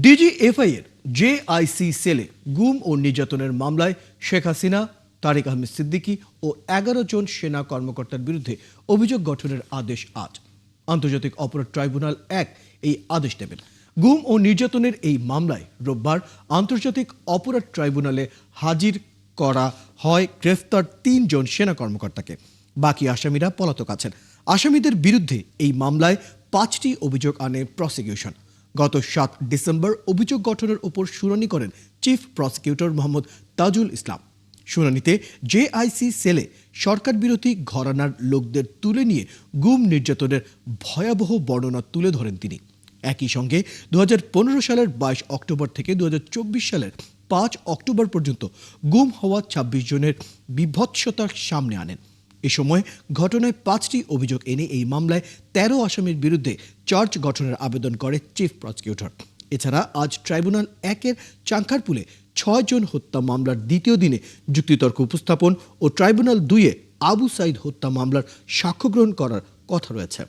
DGFI এর JIC সেলে গুম ও নির্যাতনের মামলায় শেখ হাসিনা, তারেক আহমেদ সিদ্দিকী ও ১১ জন সেনা কর্মকর্তার বিরুদ্ধে অভিযোগ গঠনের আদেশ আজ। আন্তর্জাতিক অপরাধ ট্রাইব্যুনাল ১ এই আদেশ দেবেন। গুম ও নির্যাতনের এই মামলায় রোববার আন্তর্জাতিক অপরাধ ট্রাইব্যুনালে হাজির করা হয় গ্রেফতার ৩ জন সেনা কর্মকর্তাকে। বাকি আসামিরা পলাতক আছেন। আসামিদের বিরুদ্ধে এই মামলায় ৫টি অভিযোগ আনে প্রসিকিউশন। গত ৭ ডিসেম্বর অভিযোগ গঠনের উপর শুনানি করেন চিফ প্রসিকিউটর মোহাম্মদ তাজুল ইসলাম। শুনানিতে জেআইসি সেলে সরকার বিরোধী ঘরানার লোকদের তুলে নিয়ে গুম নির্যাতনের ভয়াবহ বর্ণনা তুলে ধরেন তিনি। একই সঙ্গে ২০১৫ সালের ২২ অক্টোবর থেকে ২০২৪ সালের ৫ অক্টোবর পর্যন্ত গুম হওয়া ২৬ জনের বিভৎসতার সামনে আনেন। এ সময় ঘটনায় ৫টি অভিযোগ এনে এই মামলায় ১৩ আসামির বিরুদ্ধে চার্জ গঠনের আবেদন করে চিফ প্রসিকিউটর। এছাড়া আজ ট্রাইব্যুনাল ১-এর চাঙ্খারপুলে ৬ জন হত্যা মামলার দ্বিতীয় দিনে যুক্তিতর্ক উপস্থাপন ও ট্রাইব্যুনাল ২-এ আবু সাইদ হত্যা মামলার সাক্ষ্য গ্রহণ করার কথা রয়েছে।